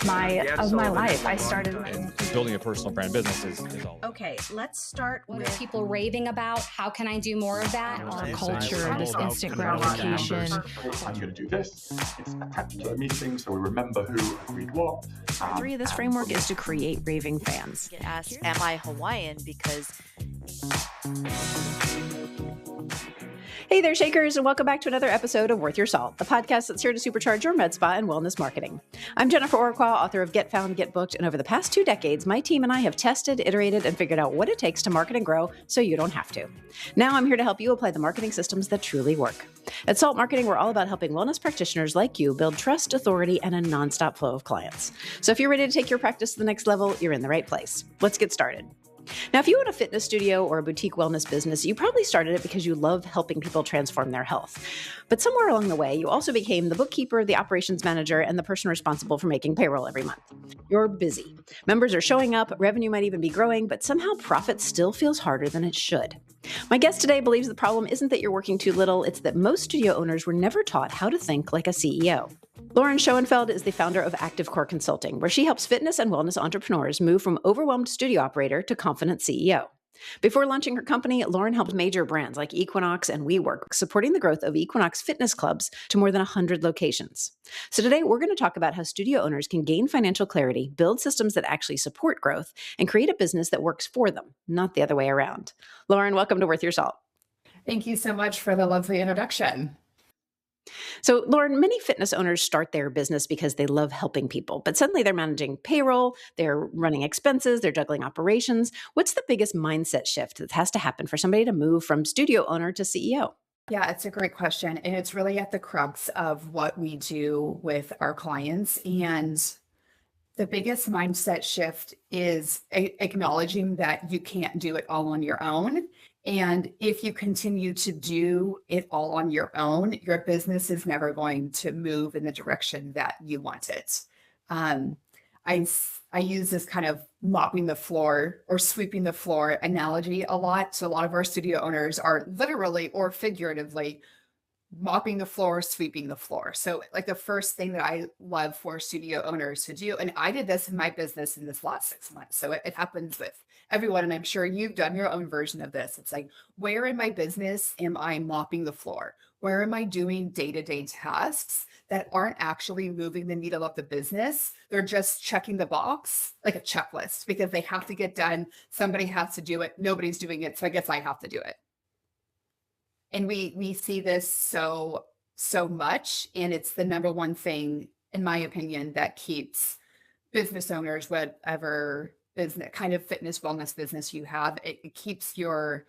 my life. I started building a personal brand business is all. Okay, let's start What with are people raving about? How can I do more of that? our culture, this instant gratification. I'm going to do this. It's a particular meeting, so we remember who agreed what. Part 3 of this framework is to create raving fans. Get asked, am I Hawaiian? Because Hey there, Shakers, and welcome back to another episode of Worth Your Salt, the podcast that's here to supercharge your med spa and wellness marketing. I'm Jennifer Orechwa, author of Get Found, Get Booked, and over the past 2 decades, my team and I have tested, iterated, and figured out what it takes to market and grow so you don't have to. Now I'm here to help you apply the marketing systems that truly work. At Salt Marketing, we're all about helping wellness practitioners like you build trust, authority, and a nonstop flow of clients. So if you're ready to take your practice to the next level, you're in the right place. Let's get started. Now, if you own a fitness studio or a boutique wellness business, you probably started it because you love helping people transform their health. But somewhere along the way, you also became the bookkeeper, the operations manager, and the person responsible for making payroll every month. You're busy. Members are showing up, revenue might even be growing, but somehow profit still feels harder than it should. My guest today believes the problem isn't that you're working too little, it's that most studio owners were never taught how to think like a CEO. Lauren Schoenfeld is the founder of Active Core Consulting, where she helps fitness and wellness entrepreneurs move from overwhelmed studio operator to confident CEO. Before launching her company, Lauren helped major brands like Equinox and WeWork, supporting the growth of Equinox fitness clubs to more than 100 locations. So today, we're going to talk about how studio owners can gain financial clarity, build systems that actually support growth, and create a business that works for them, not the other way around. Lauren, welcome to Worth Your Salt. Thank you so much for the lovely introduction. So, Lauren, many fitness owners start their business because they love helping people, but suddenly they're managing payroll, they're running expenses, they're juggling operations. What's the biggest mindset shift that has to happen for somebody to move from studio owner to CEO? Yeah, it's a great question. And it's really at the crux of what we do with our clients. And the biggest mindset shift is acknowledging that you can't do it all on your own. And if you continue to do it all on your own, your business is never going to move in the direction that you want it. I use this kind of mopping the floor or sweeping the floor analogy a lot. So a lot of our studio owners are literally or figuratively mopping the floor, sweeping the floor. So like the first thing that I love for studio owners to do, and I did this in my business in this last 6 months. So it happens with everyone. And I'm sure you've done your own version of this. It's like, where in my business am I mopping the floor? Where am I doing day-to-day tasks that aren't actually moving the needle of the business? They're just checking the box like a checklist because they have to get done. Somebody has to do it. Nobody's doing it. So I guess I have to do it. And we see this so much, and it's the number one thing, in my opinion, that keeps business owners, whatever business kind of fitness wellness business you have, it keeps your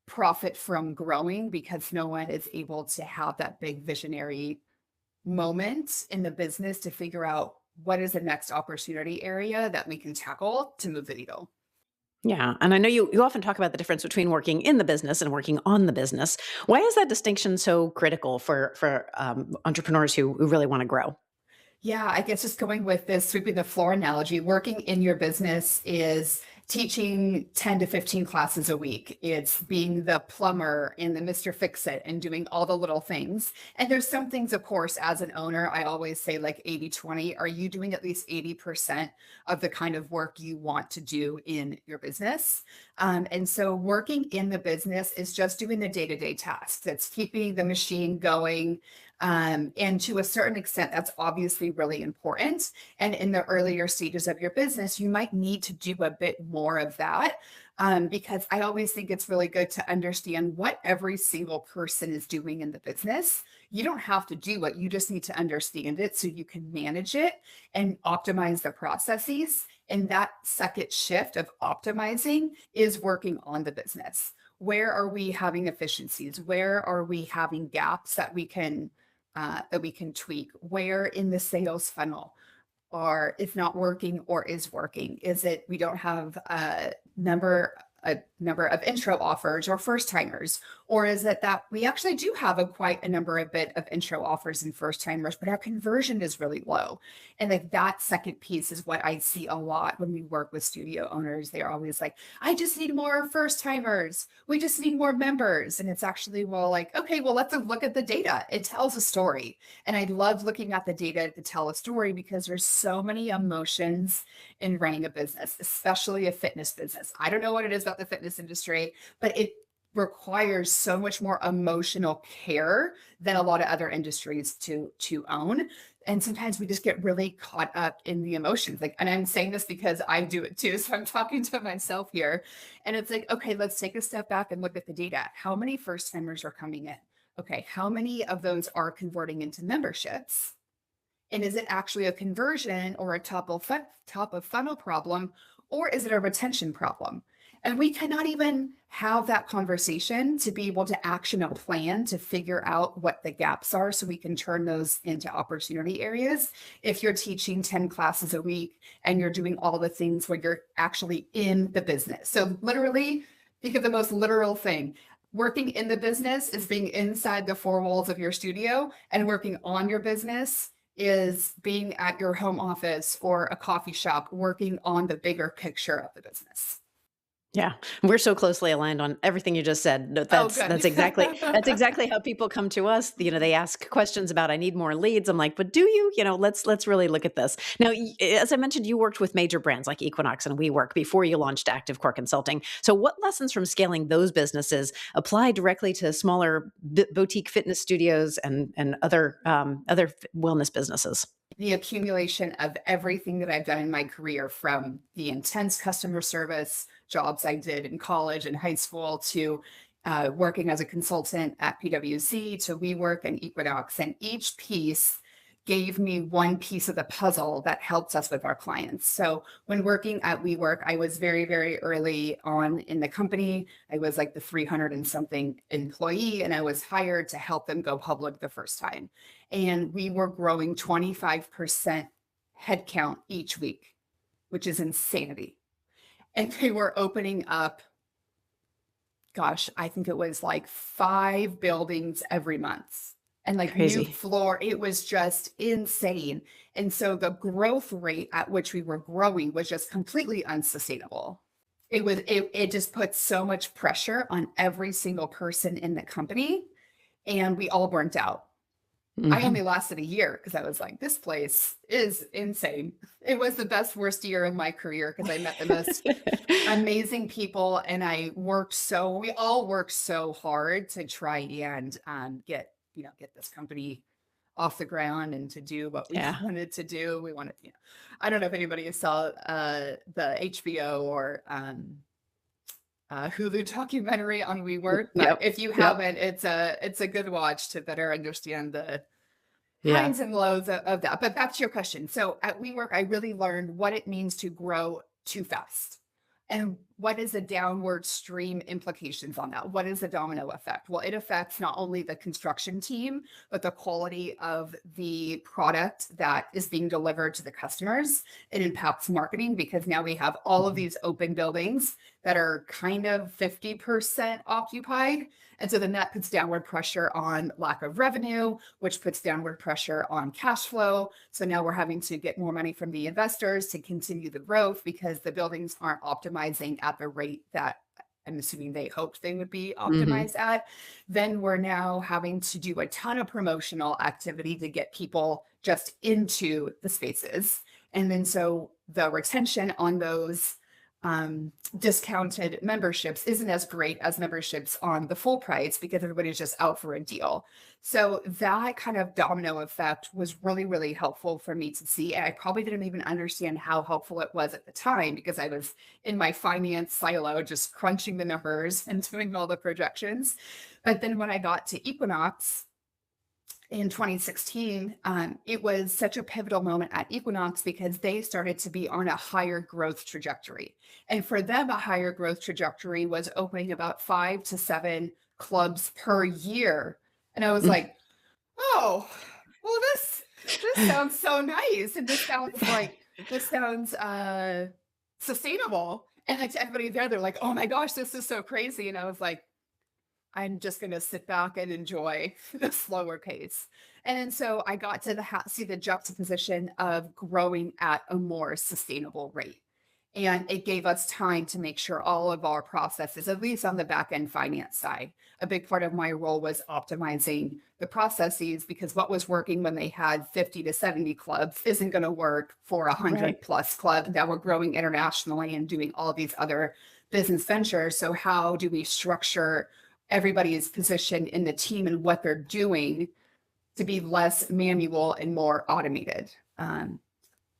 profit from growing because no one is able to have that big visionary moment in the business to figure out what is the next opportunity area that we can tackle to move the needle. Yeah. And I know you often talk about the difference between working in the business and working on the business. Why is that distinction so critical for entrepreneurs who really want to grow? Yeah, I guess just going with this sweeping the floor analogy, working in your business is teaching 10 to 15 classes a week. It's being the plumber and the Mr. Fix-It and doing all the little things. And there's some things, of course, as an owner, I always say like 80-20. Are you doing at least 80% of the kind of work you want to do in your business? And so working in the business is just doing the day-to-day tasks. It's keeping the machine going. And to a certain extent, that's obviously really important. And in the earlier stages of your business, you might need to do a bit more of that because I always think it's really good to understand what every single person is doing in the business. You don't have to do it. You just need to understand it so you can manage it and optimize the processes. And that second shift of optimizing is working on the business. Where are we having efficiencies? Where are we having gaps that we can tweak? Where in the sales funnel is not working or is working? Is it we don't have a number a number of intro offers or first timers? Or is it that we actually do have quite a number of bit of intro offers and first timers, but our conversion is really low? And like that second piece is what I see a lot when we work with studio owners. They're always like, I just need more first timers. We just need more members. And it's actually, well, like, okay, well, let's look at the data. It tells a story. And I love looking at the data to tell a story because there's so many emotions in running a business, especially a fitness business. I don't know what it is about the fitness industry, but it requires so much more emotional care than a lot of other industries to own. And sometimes we just get really caught up in the emotions. Like, and I'm saying this because I do it too. So I'm talking to myself here. And it's like, okay, let's take a step back and look at the data. How many first timers are coming in? Okay, how many of those are converting into memberships? And is it actually a conversion or a top of funnel problem, or is it a retention problem? And we cannot even have that conversation to be able to action a plan to figure out what the gaps are so we can turn those into opportunity areas. If you're teaching 10 classes a week and you're doing all the things where you're actually in the business. So literally, think of the most literal thing. Working in the business is being inside the four walls of your studio, and working on your business is being at your home office or a coffee shop, working on the bigger picture of the business. Yeah, we're so closely aligned on everything you just said. Oh, That's good. that's exactly how people come to us. They ask questions about, I need more leads. I'm like, but do you? Let's really look at this. Now, as I mentioned, you worked with major brands like Equinox and WeWork before you launched Active Core Consulting. So, what lessons from scaling those businesses apply directly to smaller boutique fitness studios and other wellness businesses? The accumulation of everything that I've done in my career, from the intense customer service jobs I did in college and high school to working as a consultant at PwC to WeWork and Equinox. And each piece gave me one piece of the puzzle that helps us with our clients. So when working at WeWork, I was very, very early on in the company. I was like the 300 and something employee, and I was hired to help them go public the first time. And we were growing 25% headcount each week, which is insanity. And they were opening up, gosh, I think it was like 5 buildings every month. And like Crazy. new floor, it was just insane. And so the growth rate at which we were growing was just completely unsustainable. It just put so much pressure on every single person in the company, and we all burnt out. I only lasted a year because I was like, this place is insane. It was the best, worst year of my career because I met the most amazing people, and we all worked so hard to try and get this company off the ground and to do what we wanted to do. We wanted, I don't know if anybody saw the HBO or Hulu documentary on WeWork, but if you haven't, it's a good watch to better understand the highs and lows of that. But back to your question. So at WeWork, I really learned what it means to grow too fast. And what is the downward stream implications on that? What is the domino effect? Well, it affects not only the construction team, but the quality of the product that is being delivered to the customers. It impacts marketing because now we have all of these open buildings that are kind of 50% occupied. And so then that puts downward pressure on lack of revenue, which puts downward pressure on cash flow. So now we're having to get more money from the investors to continue the growth because the buildings aren't optimizing at the rate that I'm assuming they hoped they would be optimized at. Then we're now having to do a ton of promotional activity to get people just into the spaces. And then so the retention on those discounted memberships isn't as great as memberships on the full price because everybody's just out for a deal. So that kind of domino effect was really, really helpful for me to see. And I probably didn't even understand how helpful it was at the time because I was in my finance silo, just crunching the numbers and doing all the projections. But then when I got to Equinox in 2016, it was such a pivotal moment at Equinox because they started to be on a higher growth trajectory. And for them, a higher growth trajectory was opening about 5 to 7 clubs per year. And I was like, oh, well, this sounds so nice. And this sounds sustainable. And like everybody there, they're like, oh my gosh, this is so crazy. And I was like, I'm just going to sit back and enjoy the slower pace. And so I got to see the juxtaposition of growing at a more sustainable rate. And it gave us time to make sure all of our processes, at least on the back end finance side, a big part of my role was optimizing the processes, because what was working when they had 50 to 70 clubs isn't going to work for a 100 Right. plus club that were growing internationally and doing all these other business ventures. So how do we structure everybody's position in the team and what they're doing to be less manual and more automated?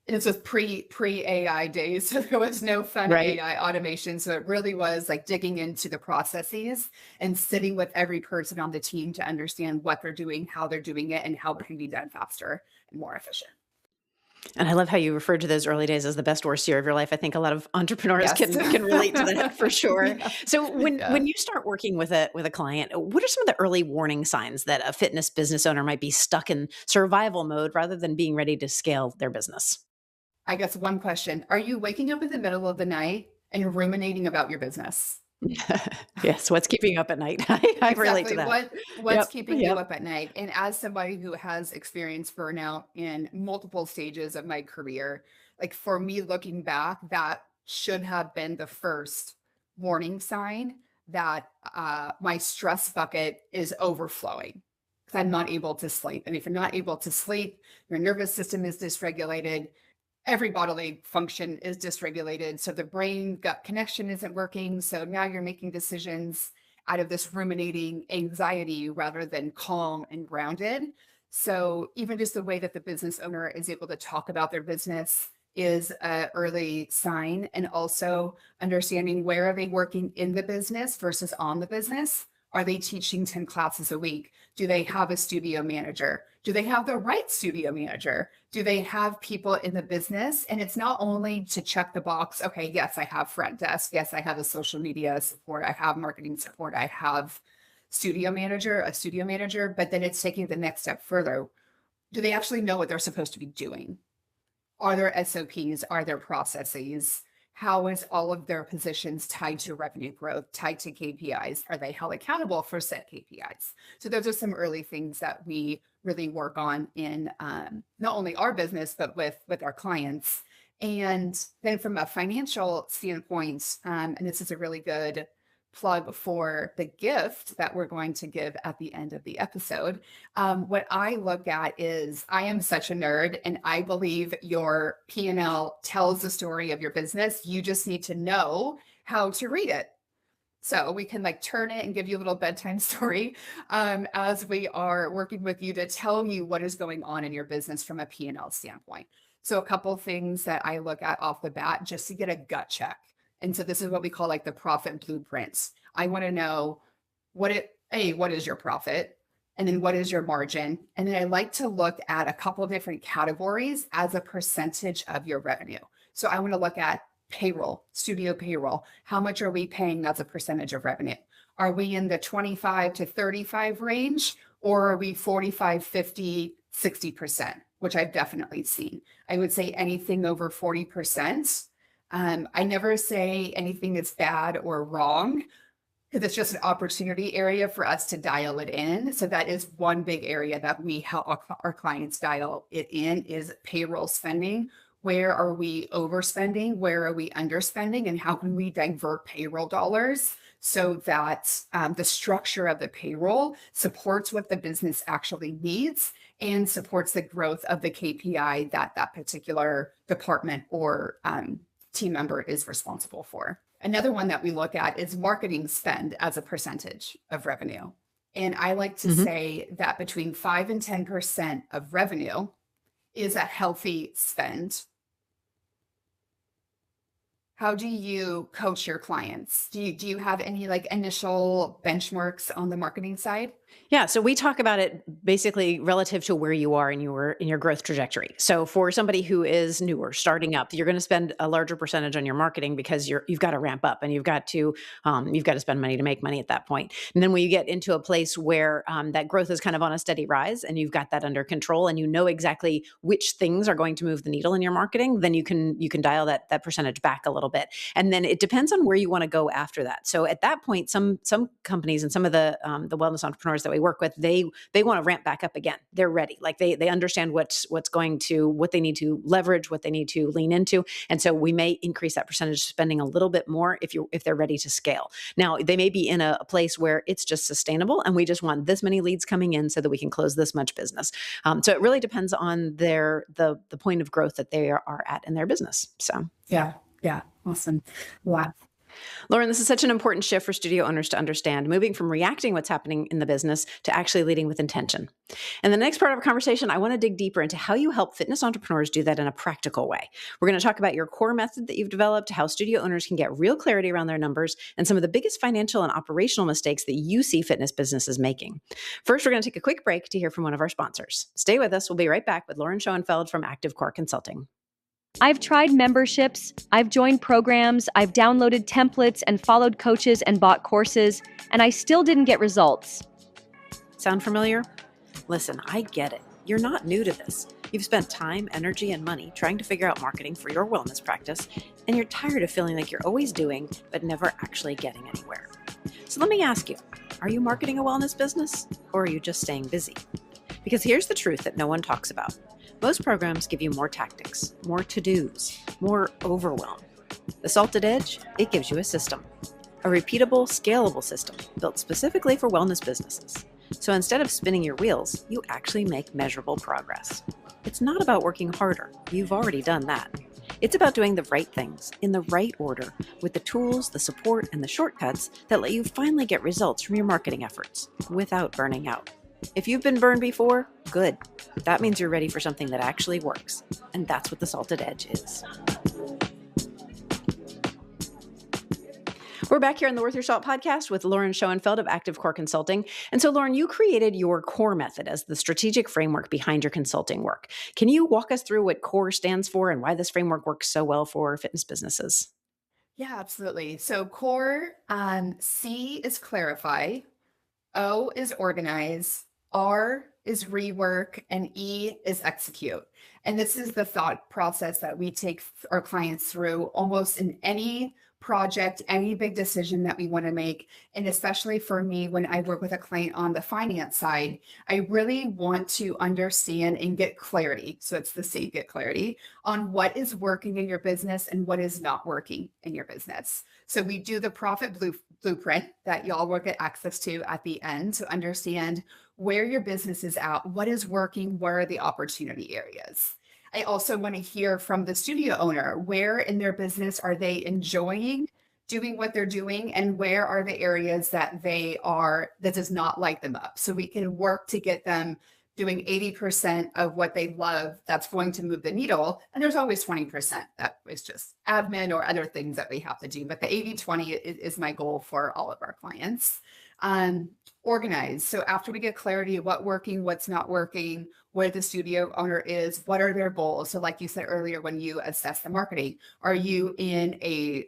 This was pre AI days, so there was no fun Right. AI automation. So it really was like digging into the processes and sitting with every person on the team to understand what they're doing, how they're doing it, and how it can be done faster and more efficient. And I love how you referred to those early days as the best worst year of your life. I think a lot of entrepreneurs Yes. can relate to that for sure. Yeah. So when Yeah. when you start working with a client, what are some of the early warning signs that a fitness business owner might be stuck in survival mode rather than being ready to scale their business? I guess one question: are you waking up in the middle of the night and ruminating about your business? Yes, what's keeping you up at night? I relate to Exactly. that. What's Yep, keeping you yep. up at night? And as somebody who has experienced burnout in multiple stages of my career, like for me looking back, that should have been the first warning sign that my stress bucket is overflowing, because I'm not able to sleep. And if you're not able to sleep, your nervous system is dysregulated, every bodily function is dysregulated. So the brain gut connection isn't working. So now you're making decisions out of this ruminating anxiety rather than calm and grounded. So even just the way that the business owner is able to talk about their business is an early sign. And also understanding, where are they working in the business versus on the business? Are they teaching 10 classes a week? Do they have a studio manager? Do they have the right studio manager? Do they have people in the business? And it's not only to check the box, okay, yes, I have front desk. Yes, I have a social media support. I have marketing support. I have a studio manager, but then it's taking the next step further. Do they actually know what they're supposed to be doing? Are there SOPs? Are there processes? How is all of their positions tied to revenue growth, tied to KPIs? Are they held accountable for set KPIs? So those are some early things that we really work on in not only our business, but with our clients. And then from a financial standpoint, and this is a really good plug for the gift that we're going to give at the end of the episode. What I look at is, I am such a nerd, and I believe your P&L tells the story of your business. You just need to know how to read it. So we can like turn it and give you a little bedtime story as we are working with you to tell you what is going on in your business from a P&L standpoint. So a couple of things that I look at off the bat just to get a gut check. And so this is what we call like the profit blueprints. I want to know what is your profit? And then what is your margin? And then I like to look at a couple of different categories as a percentage of your revenue. So I want to look at payroll, studio payroll. How much are we paying as a percentage of revenue? Are we in the 25 to 35 range, or are we 45, 50, 60%, which I've definitely seen? I would say anything over 40%. I never say anything that's bad or wrong, because it's just an opportunity area for us to dial it in. So that is one big area that we help our clients dial it in, is payroll spending. Where are we overspending? Where are we underspending? And how can we divert payroll dollars so that the structure of the payroll supports what the business actually needs and supports the growth of the KPI that that particular department or team member is responsible for. Another one that we look at is marketing spend as a percentage of revenue. And I like to say that between 5 and 10% of revenue is a healthy spend. How do you coach your clients? Do you have any like initial benchmarks on the marketing side? Yeah, so we talk about it basically relative to where you are in your growth trajectory. So for somebody who is newer, starting up, you're going to spend a larger percentage on your marketing because you've got to ramp up and you've got to spend money to make money at that point. And then when you get into a place where that growth is kind of on a steady rise and you've got that under control and you know exactly which things are going to move the needle in your marketing, then you can dial that percentage back a little bit. And then it depends on where you want to go after that. So at that point, some companies and some of the wellness entrepreneurs that we work with, they want to ramp back up again. They're ready. Like they understand what they need to leverage, what they need to lean into. And so we may increase that percentage spending a little bit more if they're ready to scale. Now, they may be in a place where it's just sustainable and we just want this many leads coming in so that we can close this much business. So it really depends on the point of growth that they are at in their business. So Yeah. Awesome. Wow. Lauren, this is such an important shift for studio owners to understand, moving from reacting what's happening in the business to actually leading with intention. In the next part of our conversation, I want to dig deeper into how you help fitness entrepreneurs do that in a practical way. We're going to talk about your core method that you've developed, how studio owners can get real clarity around their numbers, and some of the biggest financial and operational mistakes that you see fitness businesses making. First, we're going to take a quick break to hear from one of our sponsors. Stay with us. We'll be right back with Lauren Schoenfeld from Active Core Consulting. I've tried memberships, I've joined programs, I've downloaded templates and followed coaches and bought courses, and I still didn't get results. Sound familiar? Listen, I get it. You're not new to this. You've spent time, energy, and money trying to figure out marketing for your wellness practice, and you're tired of feeling like you're always doing, but never actually getting anywhere. So let me ask you, are you marketing a wellness business, or are you just staying busy? Because here's the truth that no one talks about. Most programs give you more tactics, more to-dos, more overwhelm. The Salted Edge, it gives you a system, a repeatable, scalable system built specifically for wellness businesses. So instead of spinning your wheels, you actually make measurable progress. It's not about working harder. You've already done that. It's about doing the right things in the right order with the tools, the support, and the shortcuts that let you finally get results from your marketing efforts without burning out. If you've been burned before, good. That means you're ready for something that actually works. And that's what the Salted Edge is. We're back here on the Worth Your Salt podcast with Lauren Schoenfeld of Active Core Consulting. And so, Lauren, you created your core method as the strategic framework behind your consulting work. Can you walk us through what core stands for and why this framework works so well for fitness businesses? Yeah, absolutely. So core, C is clarify, O is organize, R is rework, and E is execute. And this is the thought process that we take our clients through almost in any project, any big decision that we want to make. And especially for me, when I work with a client on the finance side, I really want to understand and get clarity. So it's the C, get clarity on what is working in your business and what is not working in your business. So we do the profit blueprint that y'all will get access to at the end to understand where your business is at, what is working, where are the opportunity areas. I also want to hear from the studio owner, where in their business are they enjoying doing what they're doing, and where are the areas that that does not light them up. So we can work to get them doing 80% of what they love that's going to move the needle. And there's always 20% that is just admin or other things that we have to do. But the 80-20 is my goal for all of our clients. Organize. So after we get clarity of what's working, what's not working, where the studio owner is, what are their goals? So like you said earlier, when you assess the marketing, are you in a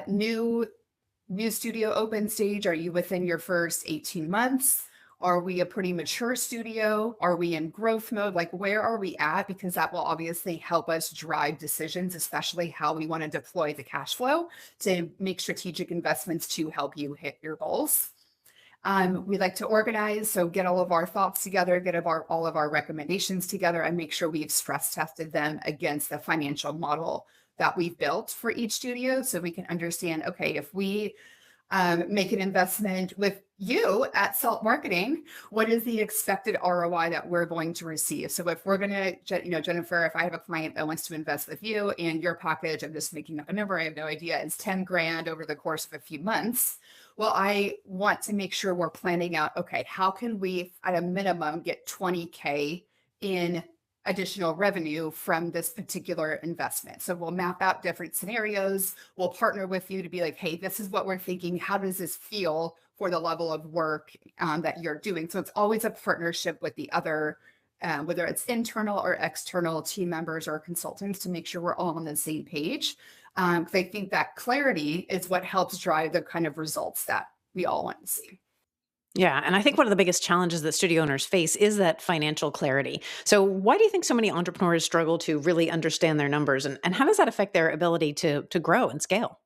new studio open stage? Are you within your first 18 months? Are we a pretty mature studio? Are we in growth mode? Like, where are we at? Because that will obviously help us drive decisions, especially how we want to deploy the cash flow to make strategic investments to help you hit your goals. We like to organize, so get all of our thoughts together, get all of our recommendations together, and make sure we've stress tested them against the financial model that we've built for each studio, so we can understand, okay, if we make an investment with you at Salt Marketing, what is the expected ROI that we're going to receive? So if we're going to, Jennifer, if I have a client that wants to invest with you and your package, I'm just making up a number, I have no idea, is 10 grand over the course of a few months. Well, I want to make sure we're planning out, okay, how can we at a minimum get 20K in additional revenue from this particular investment? So we'll map out different scenarios. We'll partner with you to be like, hey, this is what we're thinking. How does this feel for the level of work that you're doing. So it's always a partnership with the other, whether it's internal or external team members or consultants, to make sure we're all on the same page. Because I think that clarity is what helps drive the kind of results that we all want to see. Yeah. And I think one of the biggest challenges that studio owners face is that financial clarity. So, why do you think so many entrepreneurs struggle to really understand their numbers? And how does that affect their ability to grow and scale?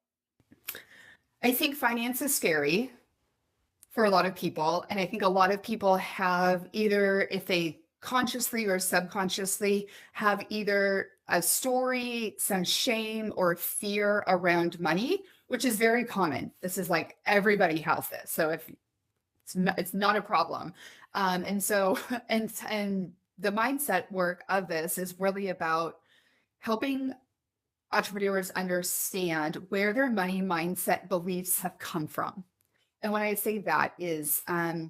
I think finance is scary for a lot of people. And I think a lot of people have either, if they consciously or subconsciously have either a story, some shame or fear around money, which is very common. This is like everybody has this. So if it's not a problem. And so, and the mindset work of this is really about helping entrepreneurs understand where their money mindset beliefs have come from. And when I say that is, I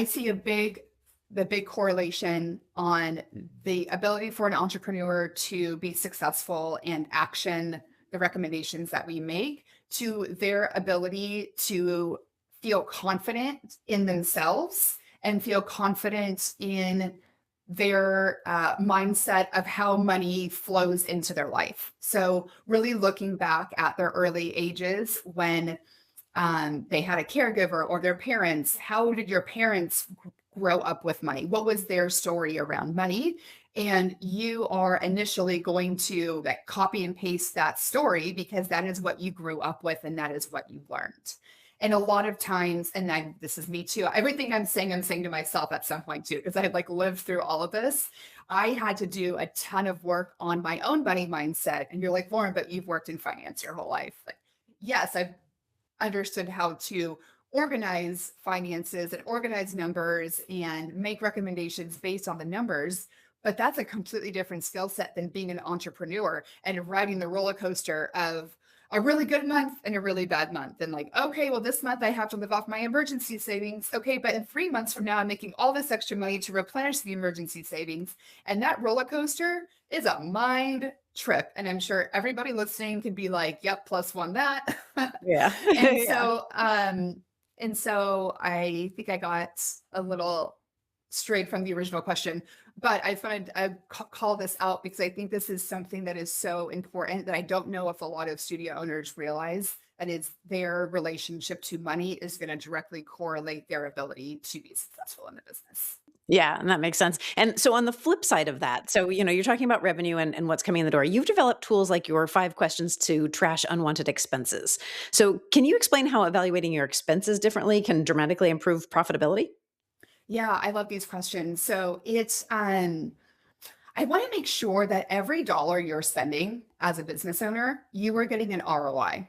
see the big correlation on the ability for an entrepreneur to be successful and action the recommendations that we make, to their ability to feel confident in themselves and feel confident in their mindset of how money flows into their life. So really looking back at their early ages when they had a caregiver or their parents, how did your parents grow up with money? What was their story around money? And you are initially going to like copy and paste that story because that is what you grew up with and that is what you learned. And a lot of times, and this is me too, everything I'm saying to myself at some point too, because I had like lived through all of this. I had to do a ton of work on my own money mindset. And you're like, Lauren, but you've worked in finance your whole life. Like, yes, I've understood how to organize finances and organize numbers and make recommendations based on the numbers. But that's a completely different skill set than being an entrepreneur and riding the roller coaster of a really good month and a really bad month. And like, okay, well, this month I have to live off my emergency savings. Okay, but in 3 months from now, I'm making all this extra money to replenish the emergency savings. And that roller coaster is a mind trip. And I'm sure everybody listening can be like, yep, plus one that. Yeah. And Yeah. so I think I got a little strayed from the original question, but I wanted to call this out because I think this is something that is so important that I don't know if a lot of studio owners realize, that is their relationship to money is going to directly correlate their ability to be successful in the business. Yeah, and that makes sense. And so on the flip side of that, so you're talking about revenue and what's coming in the door. You've developed tools like your 5 questions to trash unwanted expenses. So can you explain how evaluating your expenses differently can dramatically improve profitability? Yeah, I love these questions. So it's I want to make sure that every dollar you're spending as a business owner, you are getting an ROI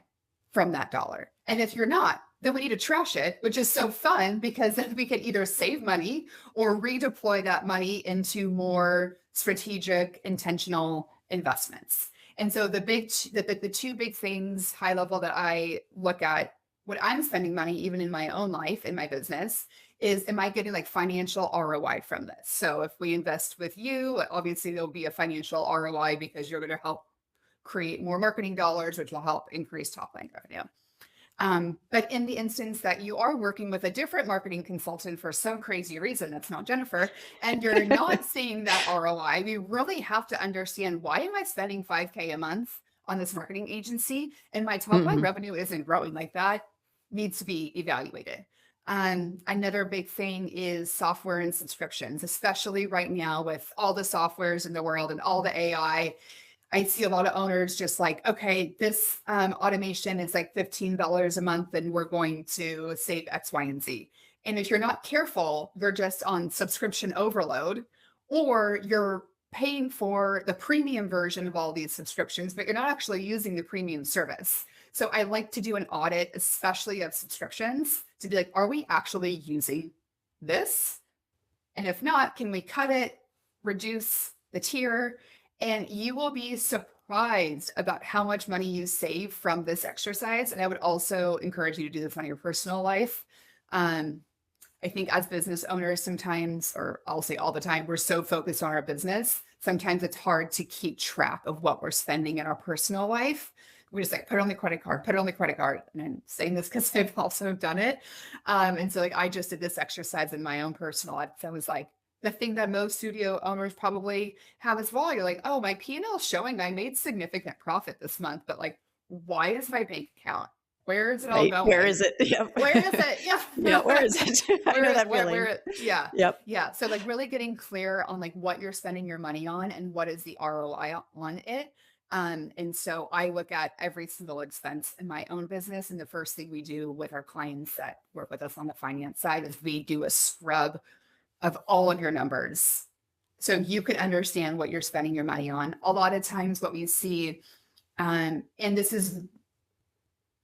from that dollar. And if you're not, then we need to trash it, which is so fun because then we can either save money or redeploy that money into more strategic, intentional investments. And so the two big things high level that I look at when I'm spending money, even in my own life, in my business, is am I getting like financial ROI from this? So if we invest with you, obviously there'll be a financial ROI because you're going to help create more marketing dollars, which will help increase top line revenue. But in the instance that you are working with a different marketing consultant for some crazy reason, that's not Jennifer, and you're not seeing that ROI, we really have to understand, why am I spending $5K a month on this marketing agency and my top line revenue isn't growing? Like, that needs to be evaluated. Another big thing is software and subscriptions, especially right now with all the softwares in the world and all the AI. I see a lot of owners just like, okay, this automation is like $15 a month and we're going to save X, Y, and Z. And if you're not careful, you're just on subscription overload, or you're paying for the premium version of all these subscriptions, but you're not actually using the premium service. So I like to do an audit, especially of subscriptions, to be like, are we actually using this? And if not, can we cut it, reduce the tier? And you will be surprised about how much money you save from this exercise. And I would also encourage you to do this on your personal life. I think as business owners, sometimes, or I'll say all the time, we're so focused on our business. Sometimes it's hard to keep track of what we're spending in our personal life, we just like put it on the credit card, put it on the credit card. And I'm saying this because I've also done it. And so like I just did this exercise in my own personal life. So I was like, the thing that most studio owners probably have as well. You're like, oh, my P&L showing I made significant profit this month, but like, why is my bank account? Where is it all Right. going? Where is it? Yep. Where is it? Yeah. Yeah. Where is it? I know that feeling. Yeah. Yep. Yeah. So like really getting clear on like what you're spending your money on and what is the ROI on it. And so I look at every single expense in my own business. And the first thing we do with our clients that work with us on the finance side is we do a scrub of all of your numbers. So you can understand what you're spending your money on. A lot of times what we see, and this is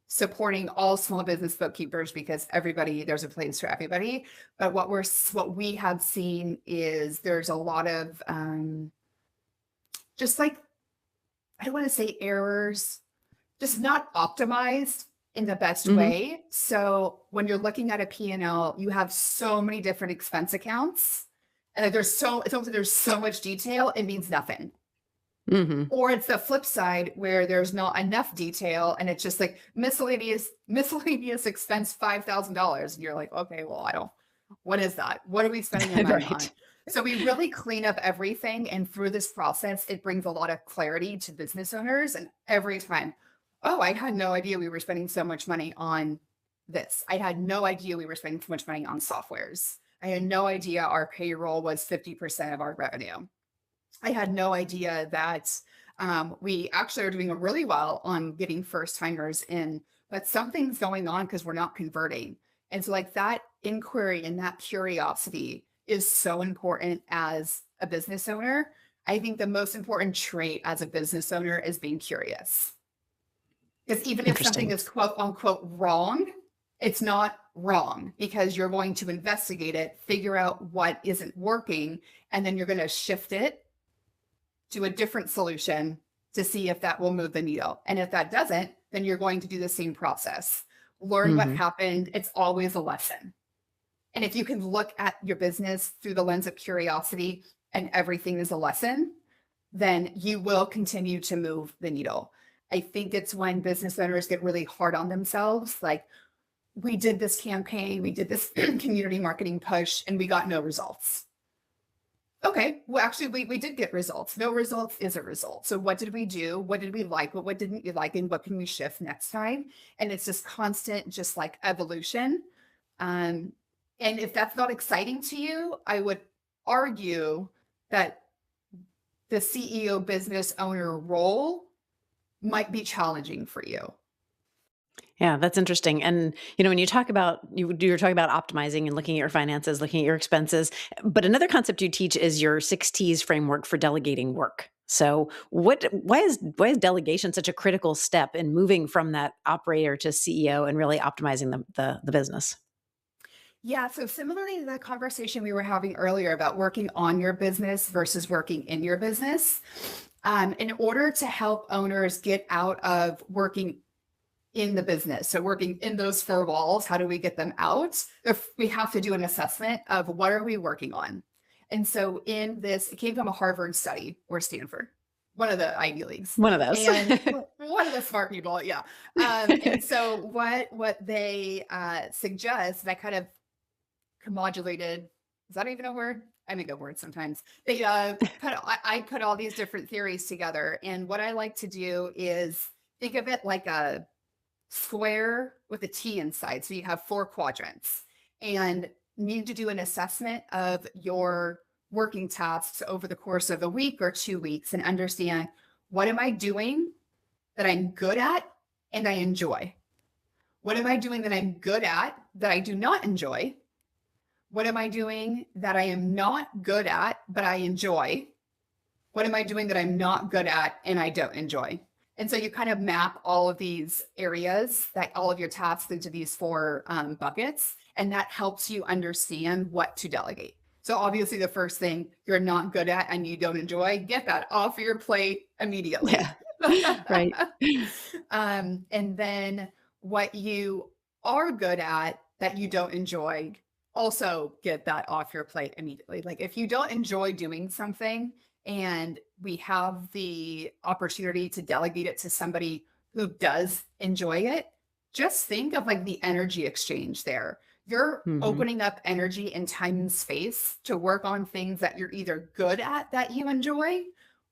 supporting all small business bookkeepers because there's a place for everybody. But what we have seen is there's a lot of just like, I don't want to say errors, just not optimized in the best way. So when you're looking at a P&L, you have so many different expense accounts. And it's almost like there's so much detail, it means nothing. Or it's the flip side where there's not enough detail and it's just like miscellaneous expense $5,000. And you're like, okay, well, what is that? What are we spending our money on? So we really clean up everything. And through this process, it brings a lot of clarity to business owners. And every time, oh, I had no idea we were spending so much money on this. I had no idea we were spending so much money on softwares. I had no idea our payroll was 50% of our revenue. I had no idea that we actually are doing really well on getting first timers in, but something's going on because we're not converting. And so like that inquiry and that curiosity is so important as a business owner. I think the most important trait as a business owner is being curious. Because even if something is quote unquote wrong, it's not wrong because you're going to investigate it, figure out what isn't working, and then you're going to shift it to a different solution to see if that will move the needle. And if that doesn't, then you're going to do the same process. Learn what happened. It's always a lesson. And if you can look at your business through the lens of curiosity and everything is a lesson, then you will continue to move the needle. I think it's when business owners get really hard on themselves. Like, we did this campaign, we did this community marketing push, and we got no results. Okay, well, actually, we did get results. No results is a result. So what did we do? What did we like? What didn't we like? And what can we shift next time? And it's just constant, just like evolution. And if that's not exciting to you, I would argue that the CEO business owner role might be challenging for you. Yeah, that's interesting. And, when you talk about, you were talking about optimizing and looking at your finances, looking at your expenses, but another concept you teach is your 6 T's framework for delegating work. So why is delegation such a critical step in moving from that operator to CEO and really optimizing the business? Yeah, so similarly to the conversation we were having earlier about working on your business versus working in your business, in order to help owners get out of working in the business, so working in those 4 walls, how do we get them out? If we have to do an assessment of what are we working on. And so in this, it came from a Harvard study or Stanford, one of the Ivy Leagues. One of those. And one of the smart people, yeah. And so what they suggest, that kind of commodulated, is that even a word? I make up words sometimes. They I put all these different theories together. And what I like to do is think of it like a square with a T inside. So you have 4 quadrants and need to do an assessment of your working tasks over the course of a week or 2 weeks and understand, what am I doing that I'm good at and I enjoy? What am I doing that I'm good at that I do not enjoy? What am I doing that I am not good at, but I enjoy? What am I doing that I'm not good at and I don't enjoy? And so you kind of map all of these areas, that all of your tasks into these 4 buckets, and that helps you understand what to delegate. So obviously the first thing you're not good at and you don't enjoy, get that off your plate immediately. Yeah. Right. And then what you are good at that you don't enjoy, also get that off your plate immediately. Like if you don't enjoy doing something and we have the opportunity to delegate it to somebody who does enjoy it, just think of like the energy exchange there. You're opening up energy and time and space to work on things that you're either good at that you enjoy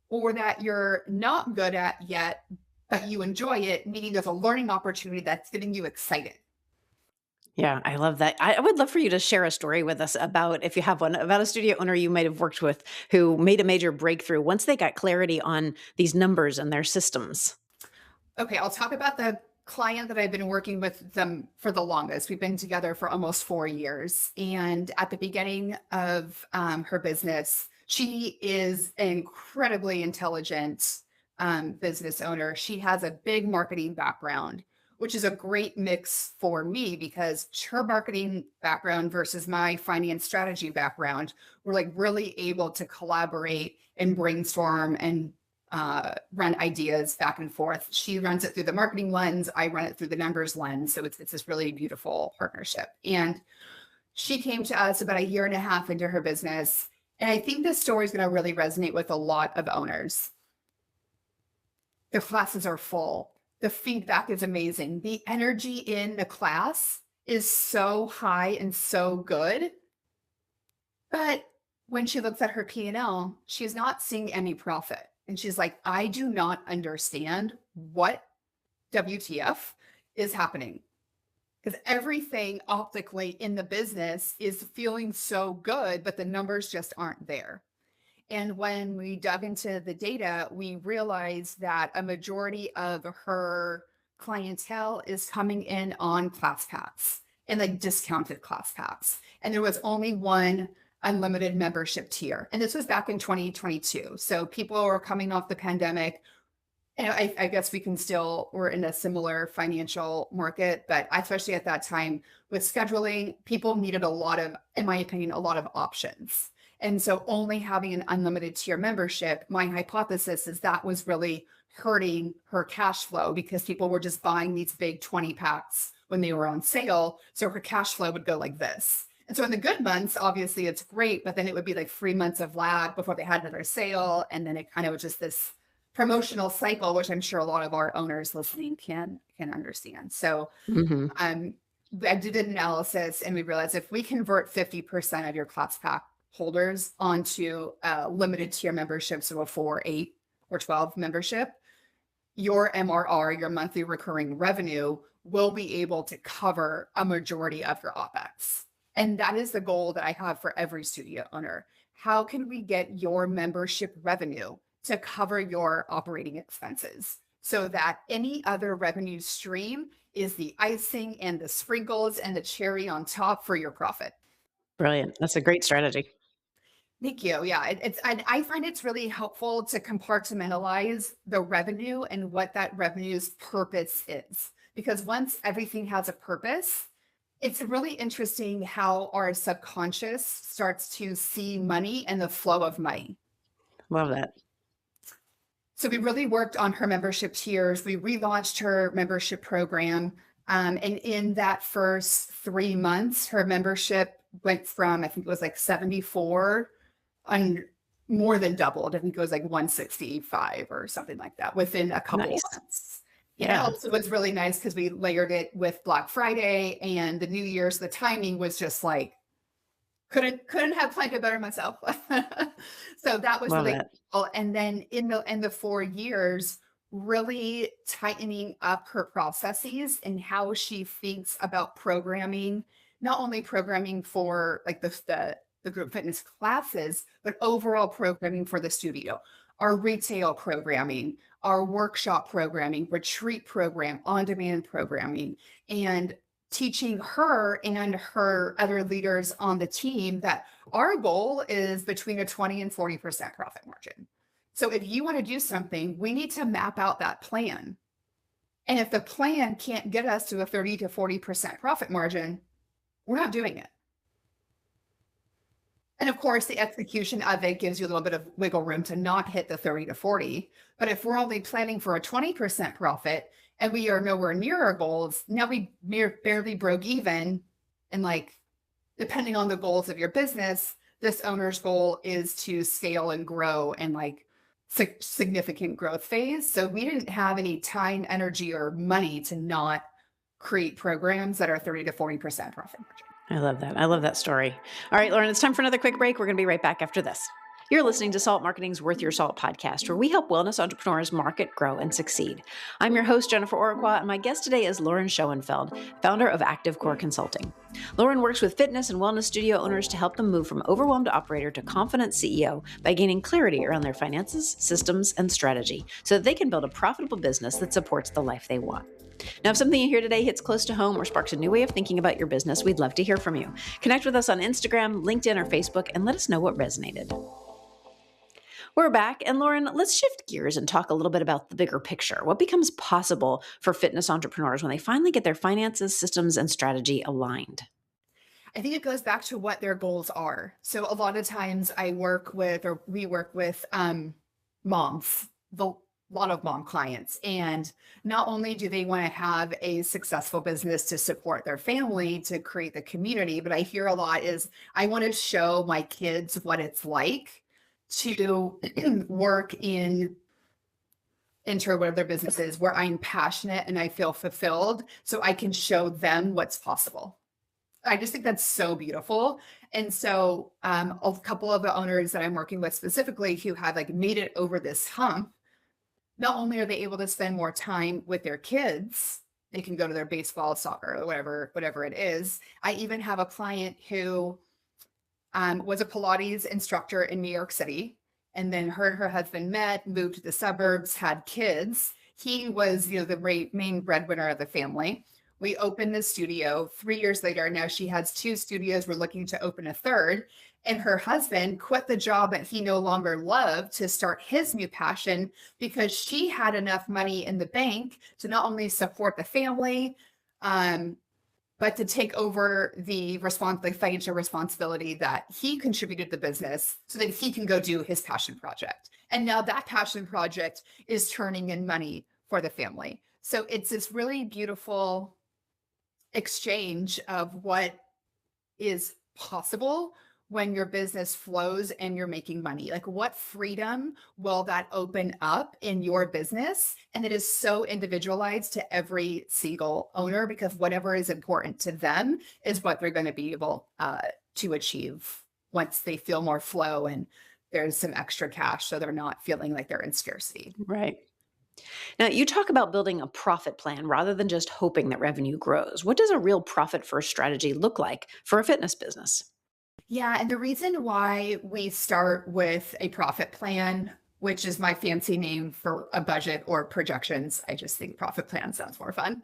or that you're not good at yet, but you enjoy it, meaning there's a learning opportunity that's getting you excited. Yeah, I love that. I would love for you to share a story with us about, if you have one, about a studio owner you might have worked with who made a major breakthrough once they got clarity on these numbers and their systems. Okay, I'll talk about the client that I've been working with them for the longest. We've been together for almost 4 years. And at the beginning of her business, she is an incredibly intelligent business owner. She has a big marketing background, which is a great mix for me because her marketing background versus my finance strategy background, we're like really able to collaborate and brainstorm and run ideas back and forth. She runs it through the marketing lens. I run it through the numbers lens. So it's this really beautiful partnership. And she came to us about a year and a half into her business. And I think this story is going to really resonate with a lot of owners. The classes are full. The feedback is amazing. The energy in the class is so high and so good. But when she looks at her P&L, she's not seeing any profit. And she's like, I do not understand what WTF is happening. Because everything optically in the business is feeling so good, but the numbers just aren't there. And when we dug into the data, we realized that a majority of her clientele is coming in on class packs and like discounted class packs. And there was only one unlimited membership tier. And this was back in 2022. So people were coming off the pandemic. And I guess we're in a similar financial market, but especially at that time with scheduling, people needed in my opinion, a lot of options. And so only having an unlimited tier membership, my hypothesis is that was really hurting her cash flow because people were just buying these big 20 packs when they were on sale. So her cash flow would go like this. And so in the good months, obviously it's great, but then it would be like 3 months of lag before they had another sale. And then it kind of was just this promotional cycle, which I'm sure a lot of our owners listening can understand. So I did an analysis and we realized if we convert 50% of your class pack holders onto limited tier memberships, so a 4, 8, or 12 membership, your MRR, your monthly recurring revenue, will be able to cover a majority of your OpEx. And that is the goal that I have for every studio owner. How can we get your membership revenue to cover your operating expenses so that any other revenue stream is the icing and the sprinkles and the cherry on top for your profit? Brilliant. That's a great strategy. Thank you. Yeah, I find it's really helpful to compartmentalize the revenue and what that revenue's purpose is. Because once everything has a purpose, it's really interesting how our subconscious starts to see money and the flow of money. Love that. So we really worked on her membership tiers. We relaunched her membership program. And in that first 3 months, her membership went from, I think it was like 74 and more than doubled. I think it was like 165 or something like that within a couple of months. Yeah. Also, it was really nice because we layered it with Black Friday and the New Year's. The timing was just like, couldn't have planned it better myself. So that was really cool. And then in the 4 years, really tightening up her processes and how she thinks about programming, not only programming for like the group fitness classes, but overall programming for the studio, our retail programming, our workshop programming, retreat program, on-demand programming, and teaching her and her other leaders on the team that our goal is between a 20 and 40% profit margin. So if you want to do something, we need to map out that plan. And if the plan can't get us to a 30 to 40% profit margin, we're not doing it. And of course, the execution of it gives you a little bit of wiggle room to not hit the 30 to 40. But if we're only planning for a 20% profit and we are nowhere near our goals, now we barely broke even. And like, depending on the goals of your business, this owner's goal is to scale and grow and like significant growth phase. So we didn't have any time, energy, or money to not create programs that are 30 to 40% profit margin. I love that. I love that story. All right, Lauren, it's time for another quick break. We're going to be right back after this. You're listening to Salt Marketing's Worth Your Salt podcast, where we help wellness entrepreneurs market, grow, and succeed. I'm your host, Jennifer Orechwa, and my guest today is Lauren Schoenfeld, founder of Active Core Consulting. Lauren works with fitness and wellness studio owners to help them move from overwhelmed operator to confident CEO by gaining clarity around their finances, systems, and strategy so that they can build a profitable business that supports the life they want. Now, if something you hear today hits close to home or sparks a new way of thinking about your business, we'd love to hear from you. Connect with us on Instagram, LinkedIn, or Facebook, and let us know what resonated. We're back, and Lauren, let's shift gears and talk a little bit about the bigger picture. What becomes possible for fitness entrepreneurs when they finally get their finances, systems, and strategy aligned? I think it goes back to what their goals are. So a lot of times we work with moms, a lot of mom clients. And not only do they want to have a successful business to support their family, to create the community, but I hear a lot is, I want to show my kids what it's like to work enter whatever their business is, where I'm passionate and I feel fulfilled, so I can show them what's possible. I just think that's so beautiful. And so a couple of the owners that I'm working with specifically who have made it over this hump, not only are they able to spend more time with their kids, they can go to their baseball, soccer, or whatever it is. I even have a client who was a Pilates instructor in New York City, and then her husband met, moved to the suburbs, had kids. He was, the main breadwinner of the family. We opened the studio. 3 years later, now she has 2 studios. We're looking to open a third. And her husband quit the job that he no longer loved to start his new passion because she had enough money in the bank to not only support the family, but to take over the financial responsibility that he contributed to the business so that he can go do his passion project. And now that passion project is turning in money for the family. So it's this really beautiful exchange of what is possible when your business flows and you're making money. What freedom will that open up in your business? And it is so individualized to every single owner, because whatever is important to them is what they're going to be able to achieve once they feel more flow and there's some extra cash, so they're not feeling like they're in scarcity. Right. Now, you talk about building a profit plan rather than just hoping that revenue grows. What does a real profit-first strategy look like for a fitness business? Yeah, and the reason why we start with a profit plan, which is my fancy name for a budget or projections, I just think profit plan sounds more fun.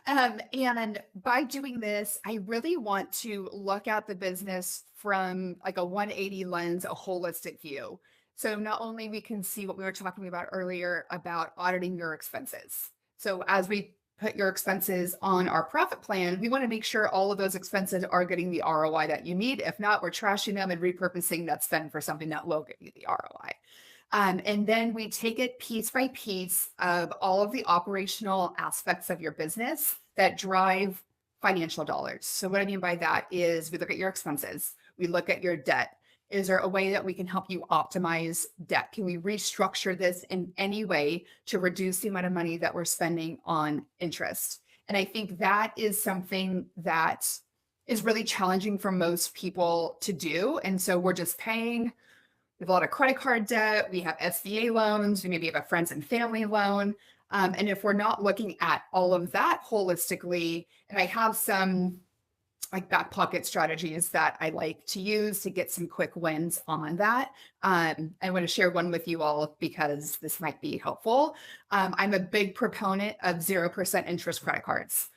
And by doing this, I really want to look at the business from a 180 lens, a holistic view. So not only we can see what we were talking about earlier about auditing your expenses. So as we put your expenses on our profit plan, we want to make sure all of those expenses are getting the ROI that you need. If not, we're trashing them and repurposing that spend for something that will give you the ROI. And then we take it piece by piece of all of the operational aspects of your business that drive financial dollars. So what I mean by that is we look at your expenses, we look at your debt. Is there a way that we can help you optimize debt? Can we restructure this in any way to reduce the amount of money that we're spending on interest? And I think that is something that is really challenging for most people to do. And so we're just paying. We have a lot of credit card debt. We have SBA loans. We maybe have a friends and family loan. And if we're not looking at all of that holistically, and I have some back pocket strategies that I like to use to get some quick wins on that. I want to share one with you all because this might be helpful. I'm a big proponent of 0% interest credit cards.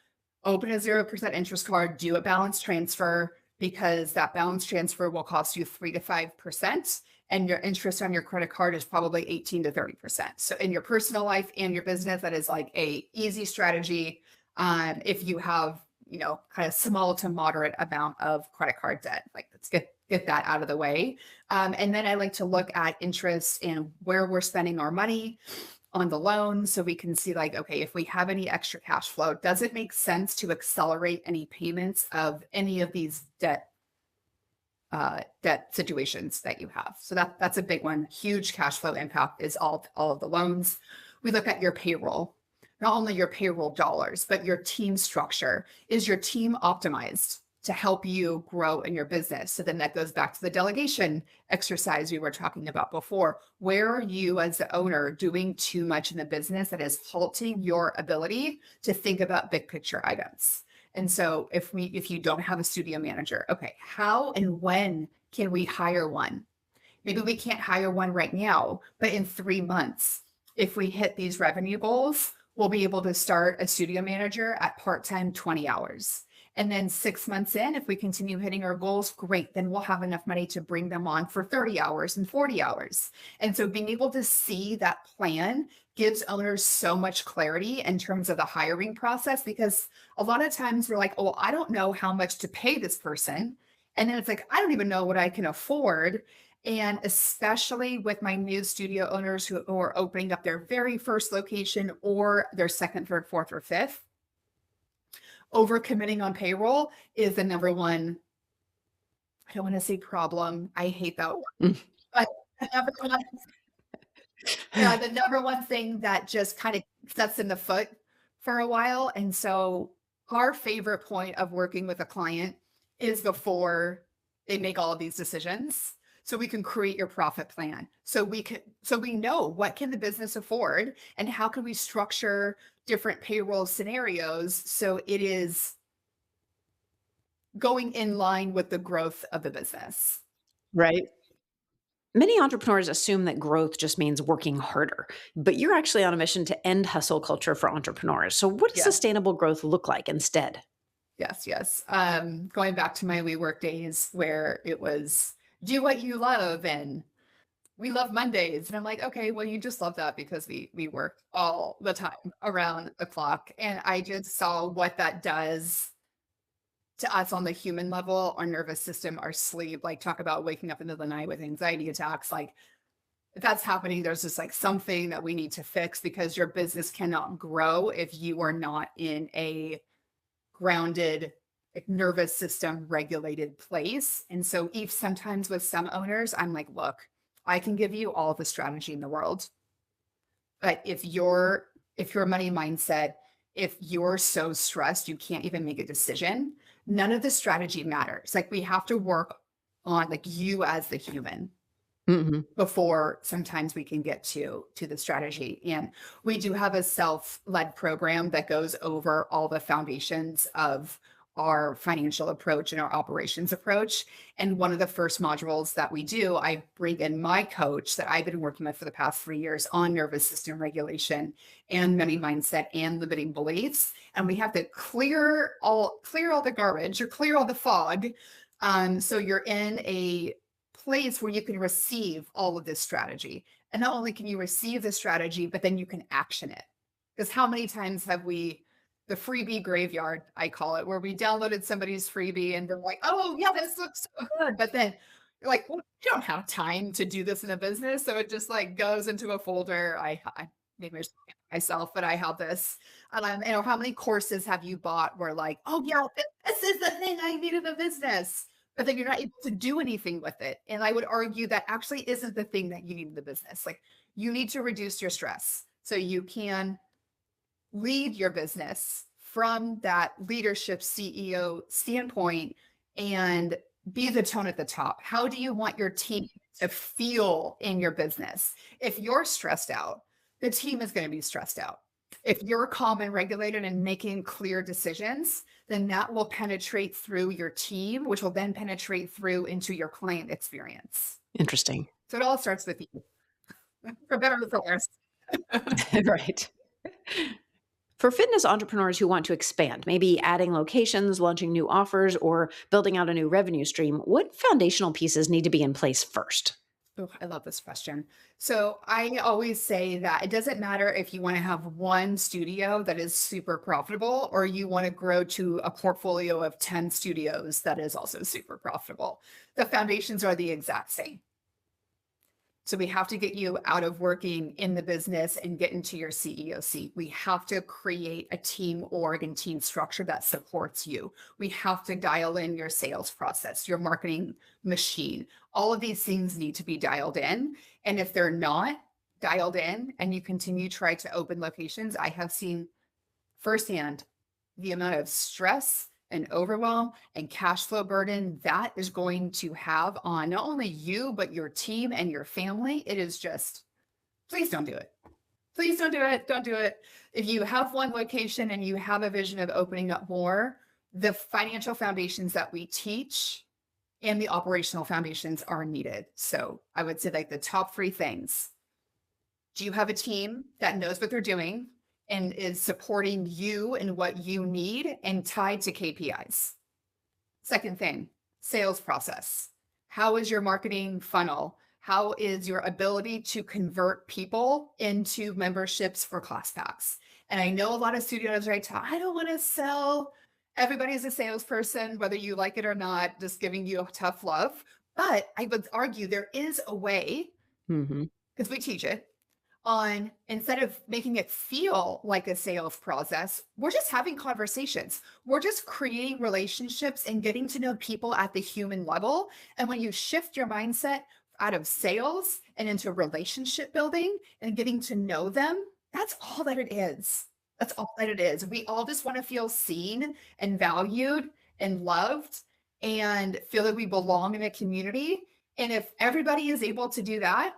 Open a 0% interest card, do a balance transfer, because that balance transfer will cost you 3 to 5%. And your interest on your credit card is probably 18 to 30%. So in your personal life and your business, that is a easy strategy. If you have kind of small to moderate amount of credit card debt. Let's get that out of the way. And then I like to look at interest and where we're spending our money on the loan. So we can see okay, if we have any extra cash flow, does it make sense to accelerate any payments of any of these debt debt situations that you have. So that's a big one. Huge cash flow impact is all of the loans. We look at your payroll, not only your payroll dollars, but your team structure. Is your team optimized to help you grow in your business? So then that goes back to the delegation exercise we were talking about before. Where are you as the owner doing too much in the business that is halting your ability to think about big picture items? And so if you don't have a studio manager, okay, how and when can we hire one? Maybe we can't hire one right now, but in 3 months, if we hit these revenue goals, we'll be able to start a studio manager at part-time 20 hours. And then 6 months in, if we continue hitting our goals, great, then we'll have enough money to bring them on for 30 hours and 40 hours. And so being able to see that plan gives owners so much clarity in terms of the hiring process, because a lot of times we're like, oh, I don't know how much to pay this person. And then it's like, I don't even know what I can afford. And especially with my new studio owners who are opening up their very first location or their second, third, fourth, or fifth, overcommitting on payroll is the number one, I don't want to say problem. I hate that word. But the number one thing that just kind of sets in the foot for a while. And so our favorite point of working with a client is before they make all of these decisions. So we can create your profit plan. So we know what can the business afford and how can we structure different payroll scenarios so it is going in line with the growth of the business. Right. Many entrepreneurs assume that growth just means working harder, but you're actually on a mission to end hustle culture for entrepreneurs. So what does Yes. sustainable growth look like instead? Yes. Going back to my WeWork days where it was do what you love and we love Mondays. And I'm like, okay, well, you just love that because we work all the time around the clock. And I just saw what that does to us on the human level, our nervous system, our sleep, like talk about waking up in the middle of the night with anxiety attacks. Like if that's happening, there's just like something that we need to fix because your business cannot grow if you are not in a grounded, like, nervous system regulated place. And so if sometimes with some owners, I'm like, look, I can give you all the strategy in the world. But if your money mindset, if you're so stressed, you can't even make a decision, none of the strategy matters. Like we have to work on like you as the human before sometimes we can get to the strategy. And we do have a self-led program that goes over all the foundations of our financial approach and our operations approach. And one of the first modules that we do, I bring in my coach that I've been working with for the past 3 years on nervous system regulation and money mindset and limiting beliefs. And we have to clear all the garbage or clear all the fog. So you're in a place where you can receive all of this strategy. And not only can you receive the strategy, but then you can action it. Because how many times have we, the freebie graveyard, I call it, where we downloaded somebody's freebie and they're like, oh yeah, this looks so good. But then you're like, well, you don't have time to do this in a business. So it just like goes into a folder. I maybe myself, but I have this. How many courses have you bought where like, oh yeah, this is the thing I need in a business, but then you're not able to do anything with it. And I would argue that actually isn't the thing that you need in the business. Like you need to reduce your stress so you can lead your business from that leadership CEO standpoint and be the tone at the top. How do you want your team to feel in your business? If you're stressed out, the team is going to be stressed out. If you're calm and regulated and making clear decisions, then that will penetrate through your team, which will then penetrate through into your client experience. Interesting. So it all starts with you, for better or for worse. Right. For fitness entrepreneurs who want to expand, maybe adding locations, launching new offers, or building out a new revenue stream, what foundational pieces need to be in place first? Oh, I love this question. So I always say that it doesn't matter if you want to have one studio that is super profitable or you want to grow to a portfolio of 10 studios that is also super profitable. The foundations are the exact same. So we have to get you out of working in the business and get into your CEO seat. We have to create a team org and team structure that supports you. We have to dial in your sales process, your marketing machine. All of these things need to be dialed in. And if they're not dialed in and you continue to try to open locations, I have seen firsthand the amount of stress and overwhelm and cash flow burden that is going to have on not only you, but your team and your family. It is just, please don't do it. Please don't do it. Don't do it. If you have one location and you have a vision of opening up more, the financial foundations that we teach and the operational foundations are needed. So I would say like the top 3 things. Do you have a team that knows what they're doing and is supporting you and what you need and tied to KPIs? Second thing, sales process. How is your marketing funnel? How is your ability to convert people into memberships for class packs? And I know a lot of studios right now, I don't want to sell. Everybody's a salesperson, whether you like it or not, just giving you a tough love. But I would argue there is a way, because we teach it, on instead of making it feel like a sales process, we're just having conversations. We're just creating relationships and getting to know people at the human level. And when you shift your mindset out of sales and into relationship building and getting to know them, that's all that it is. That's all that it is. We all just want to feel seen and valued and loved and feel that we belong in a community. And if everybody is able to do that,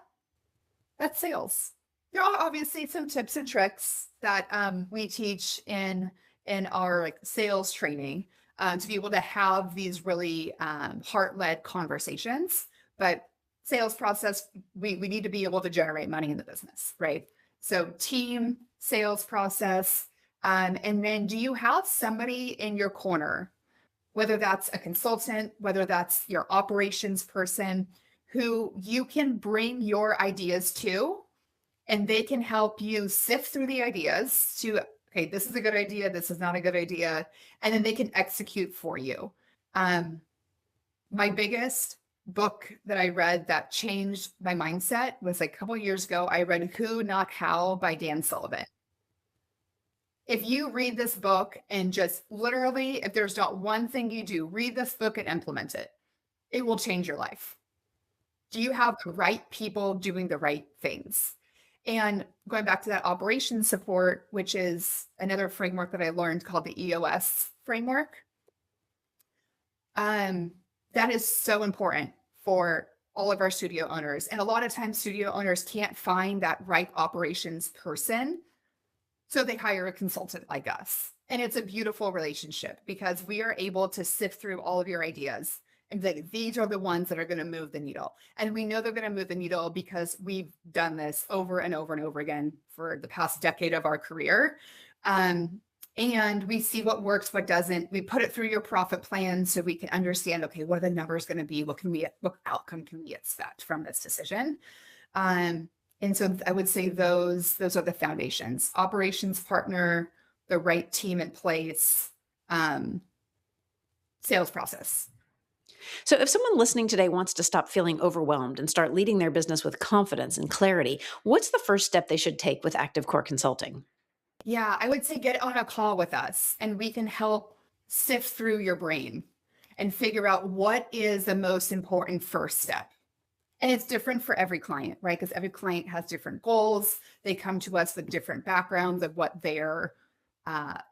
that's sales. There are obviously some tips and tricks that we teach in our like sales training to be able to have these really heart-led conversations. But sales process, we need to be able to generate money in the business, right? So team, sales process, and then do you have somebody in your corner, whether that's a consultant, whether that's your operations person, who you can bring your ideas to, and they can help you sift through the ideas to, okay, this is a good idea, this is not a good idea, and then they can execute for you. My biggest book that I read that changed my mindset was like a couple of years ago. I read Who Not How by Dan Sullivan. If you read this book and just literally, if there's not one thing you do, read this book and implement it, it will change your life. Do you have the right people doing the right things? And going back to that operations support, which is another framework that I learned called the EOS framework. That is so important for all of our studio owners. And a lot of times studio owners can't find that right operations person. So they hire a consultant like us. And it's a beautiful relationship because we are able to sift through all of your ideas and say, these are the ones that are going to move the needle. And we know they're going to move the needle because we've done this over and over and over again for the past decade of our career. And we see what works, what doesn't. We put it through your profit plan so we can understand, okay, what are the numbers going to be? What outcome can we expect from this decision? And so I would say those are the foundations: operations partner, the right team in place, sales process. So if someone listening today wants to stop feeling overwhelmed and start leading their business with confidence and clarity, what's the first step they should take with Active Core Consulting? Yeah, I would say get on a call with us and we can help sift through your brain and figure out what is the most important first step. And it's different for every client, right? Because every client has different goals. They come to us with different backgrounds of what they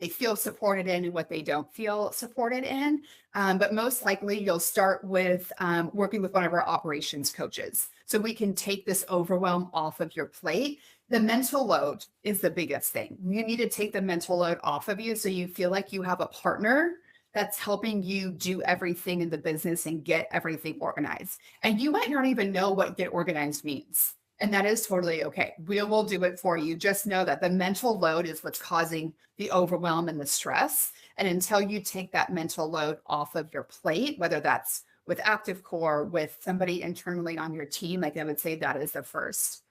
feel supported in and what they don't feel supported in. But most likely you'll start with working with one of our operations coaches. So we can take this overwhelm off of your plate. The mental load is the biggest thing. You need to take the mental load off of you so you feel like you have a partner that's helping you do everything in the business and get everything organized. And you might not even know what get organized means. And that is totally okay. We will do it for you. Just know that the mental load is what's causing the overwhelm and the stress. And until you take that mental load off of your plate, whether that's with Active Core, with somebody internally on your team, like I would say that is the first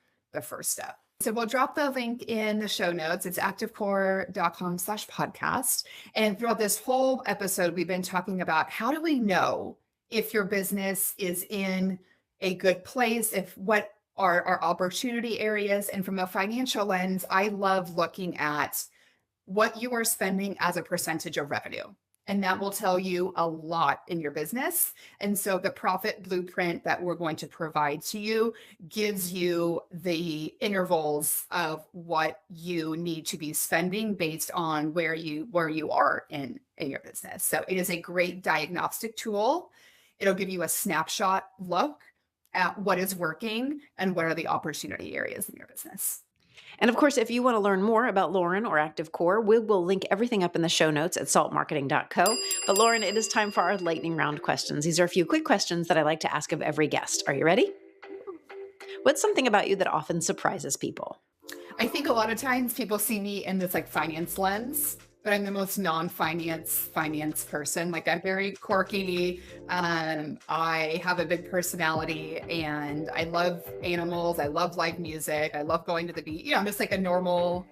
step. So we'll drop the link in the show notes. It's activecore.com/podcast. And throughout this whole episode, we've been talking about how do we know if your business is in a good place, if what are opportunity areas. And from a financial lens, I love looking at what you are spending as a percentage of revenue. And that will tell you a lot in your business. And so the profit blueprint that we're going to provide to you gives you the intervals of what you need to be spending based on where you are in your business. So it is a great diagnostic tool. It'll give you a snapshot look at what is working and what are the opportunity areas in your business. And of course, if you want to learn more about Lauren or Active Core, we will link everything up in the show notes at saltmarketing.co. But Lauren, it is time for our lightning round questions. These are a few quick questions that I like to ask of every guest. Are you ready? What's something about you that often surprises people? I think a lot of times people see me in this like finance lens, but I'm the most non-finance person. Like I'm very quirky. I have a big personality and I love animals. I love live music. I love going to the beach. I'm just like a normal,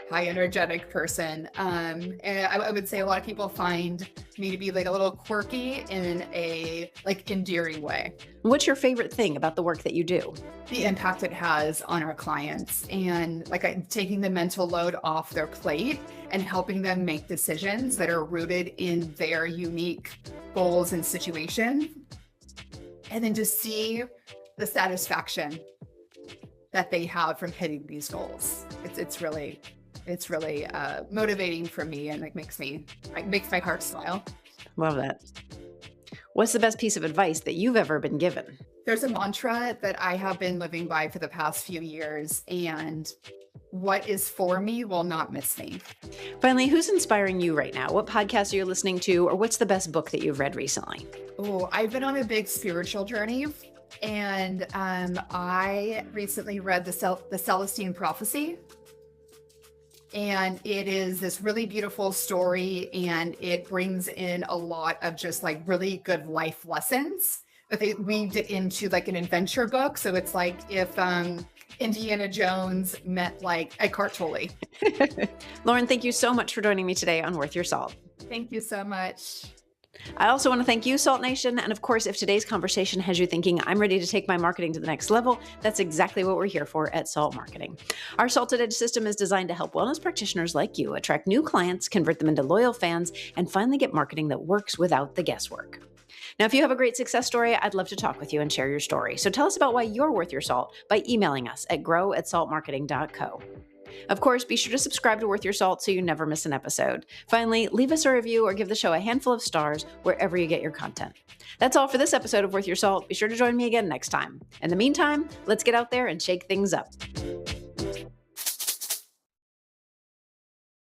high energetic person. And I would say a lot of people find me to be like a little quirky in a like endearing way. What's your favorite thing about the work that you do? The impact it has on our clients and like taking the mental load off their plate and helping them make decisions that are rooted in their unique goals and situation. And then to see the satisfaction that they have from hitting these goals. It's really motivating for me and it makes my heart smile. Love that. What's the best piece of advice that you've ever been given? There's a mantra that I have been living by for the past few years, and what is for me will not miss me. Finally, who's inspiring you right now? What podcast are you listening to, or what's the best book that you've read recently? Oh, I've been on a big spiritual journey, and I recently read the Celestine Prophecy. And it is this really beautiful story, and it brings in a lot of just like really good life lessons that they weaved it into like an adventure book. So it's like if Indiana Jones met like Eckhart Tolle. Lauren, thank you so much for joining me today on Worth Your Salt. Thank you so much. I also want to thank you, Salt Nation. And of course, if today's conversation has you thinking, I'm ready to take my marketing to the next level, that's exactly what we're here for at Salt Marketing. Our Salted Edge system is designed to help wellness practitioners like you attract new clients, convert them into loyal fans, and finally get marketing that works without the guesswork. Now, if you have a great success story, I'd love to talk with you and share your story. So tell us about why you're worth your salt by emailing us at grow@saltmarketing.co. Of course, be sure to subscribe to Worth Your Salt so you never miss an episode. Finally, leave us a review or give the show a handful of stars wherever you get your content. That's all for this episode of Worth Your Salt. Be sure to join me again next time. In the meantime, let's get out there and shake things up.